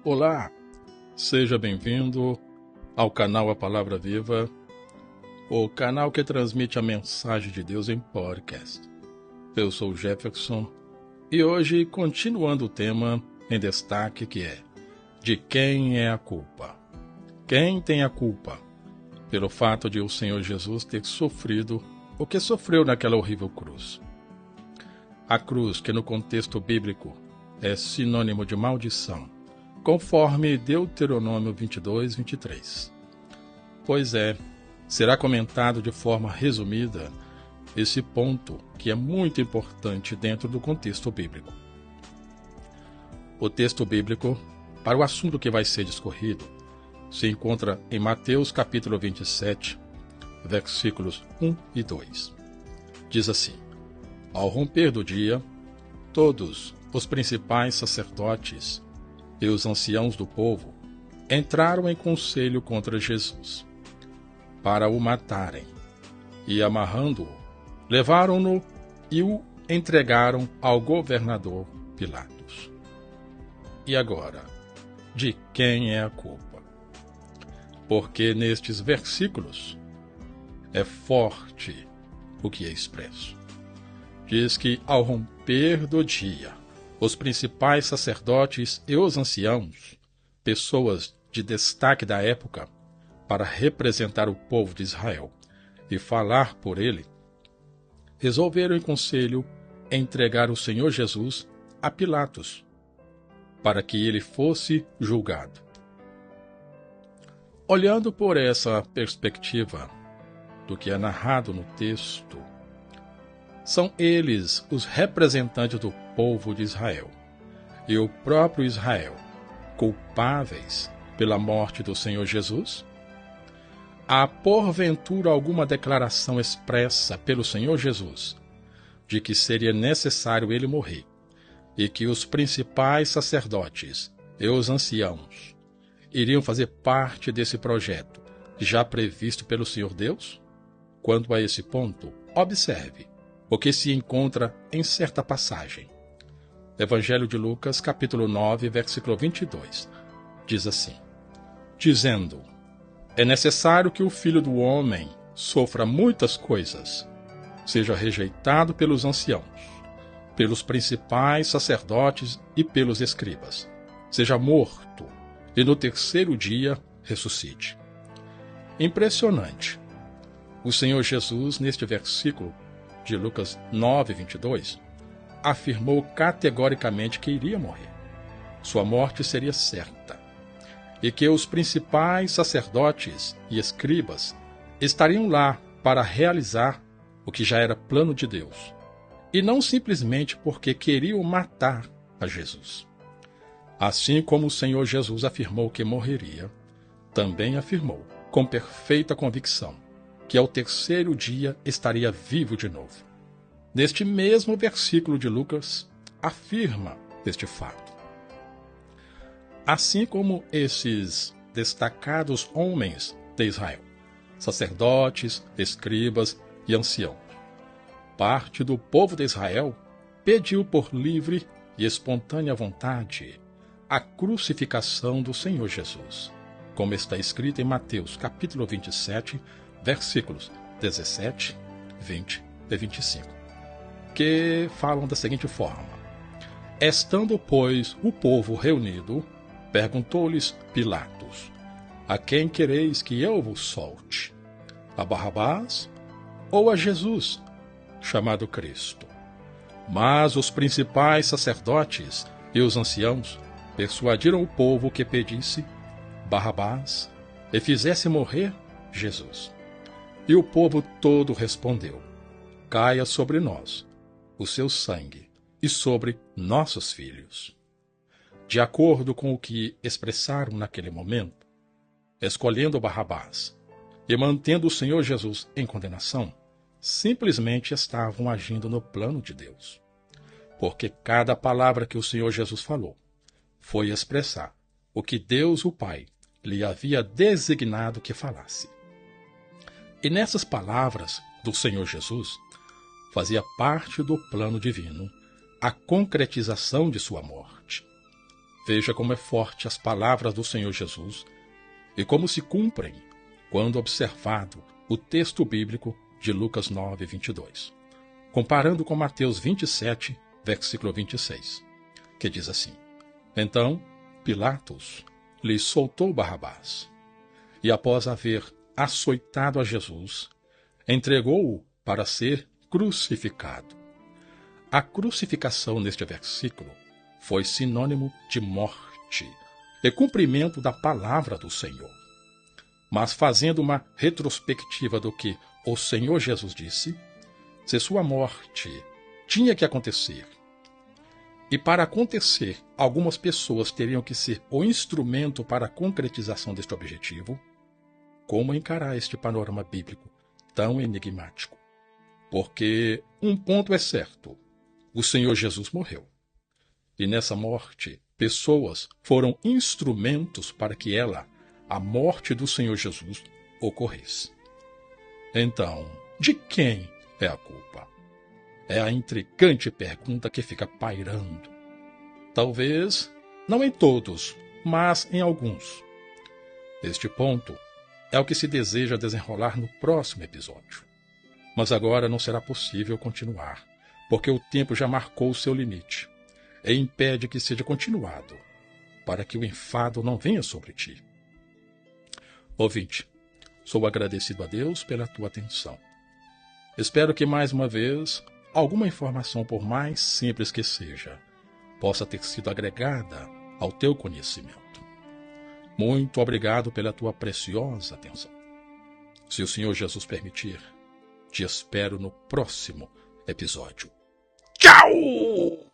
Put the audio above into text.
Olá, seja bem-vindo ao canal A Palavra Viva, o canal que transmite a mensagem de Deus em podcast. Eu sou o Jefferson e hoje, continuando o tema em destaque, que é: de quem é a culpa? Quem tem a culpa pelo fato de o Senhor Jesus ter sofrido o que sofreu naquela horrível cruz? A cruz, que no contexto bíblico é sinônimo de maldição, conforme Deuteronômio 22, 23. Pois é, será comentado de forma resumida esse ponto que é muito importante dentro do contexto bíblico. O texto bíblico, para o assunto que vai ser discorrido, se encontra em Mateus capítulo 27, versículos 1 e 2. Diz assim: Ao romper do dia, todos os principais sacerdotes e os anciãos do povo entraram em conselho contra Jesus, para o matarem, e amarrando-o, levaram-no e o entregaram ao governador Pilatos. E agora, de quem é a culpa? Porque nestes versículos é forte o que é expresso. Diz que ao romper do dia, os principais sacerdotes e os anciãos, pessoas de destaque da época, para representar o povo de Israel e falar por ele, resolveram em conselho entregar o Senhor Jesus a Pilatos, para que ele fosse julgado. Olhando por essa perspectiva do que é narrado no texto, são eles os representantes do povo de Israel e o próprio Israel culpáveis pela morte do Senhor Jesus? Há porventura alguma declaração expressa pelo Senhor Jesus de que seria necessário ele morrer e que os principais sacerdotes e os anciãos iriam fazer parte desse projeto já previsto pelo Senhor Deus? Quanto a esse ponto, observe o que se encontra em certa passagem. Evangelho de Lucas, capítulo 9, versículo 22, diz assim: dizendo: É necessário que o Filho do Homem sofra muitas coisas, seja rejeitado pelos anciãos, pelos principais sacerdotes e pelos escribas, seja morto, e no terceiro dia ressuscite. Impressionante. O Senhor Jesus, neste versículo de Lucas 9, 22, afirmou categoricamente que iria morrer. Sua morte seria certa, e que os principais sacerdotes e escribas estariam lá para realizar o que já era plano de Deus, e não simplesmente porque queriam matar a Jesus. Assim como o Senhor Jesus afirmou que morreria, também afirmou, com perfeita convicção, que ao terceiro dia estaria vivo de novo. Neste mesmo versículo de Lucas, afirma este fato. Assim como esses destacados homens de Israel, sacerdotes, escribas e anciãos, parte do povo de Israel pediu por livre e espontânea vontade a crucificação do Senhor Jesus, como está escrito em Mateus capítulo 27, versículos 17, 20 e 25, que falam da seguinte forma: Estando, pois, o povo reunido, perguntou-lhes Pilatos: A quem quereis que eu vos solte? A Barrabás ou a Jesus, chamado Cristo? Mas os principais sacerdotes e os anciãos persuadiram o povo que pedisse Barrabás e fizesse morrer Jesus. E o povo todo respondeu: Caia sobre nós o seu sangue e sobre nossos filhos. De acordo com o que expressaram naquele momento, escolhendo Barrabás e mantendo o Senhor Jesus em condenação, simplesmente estavam agindo no plano de Deus. Porque cada palavra que o Senhor Jesus falou foi expressar o que Deus, o Pai, lhe havia designado que falasse. E nessas palavras do Senhor Jesus, fazia parte do plano divino a concretização de sua morte. Veja como é forte as palavras do Senhor Jesus e como se cumprem quando observado o texto bíblico de Lucas 9, 22, comparando com Mateus 27, versículo 26, que diz assim: Então Pilatos lhe soltou Barrabás, e após haver açoitado a Jesus, entregou-o para ser crucificado. A crucificação neste versículo foi sinônimo de morte e cumprimento da palavra do Senhor. Mas fazendo uma retrospectiva do que o Senhor Jesus disse, se sua morte tinha que acontecer, e para acontecer, algumas pessoas teriam que ser o instrumento para a concretização deste objetivo, como encarar este panorama bíblico tão enigmático? Porque um ponto é certo: o Senhor Jesus morreu. E nessa morte, pessoas foram instrumentos para que a morte do Senhor Jesus, ocorresse. Então, de quem é a culpa? É a intrigante pergunta que fica pairando. Talvez não em todos, mas em alguns. Este ponto é o que se deseja desenrolar no próximo episódio. Mas agora não será possível continuar, porque o tempo já marcou seu limite e impede que seja continuado, para que o enfado não venha sobre ti. Ouvinte, sou agradecido a Deus pela tua atenção. Espero que mais uma vez alguma informação, por mais simples que seja, possa ter sido agregada ao teu conhecimento. Muito obrigado pela tua preciosa atenção. Se o Senhor Jesus permitir, te espero no próximo episódio. Tchau!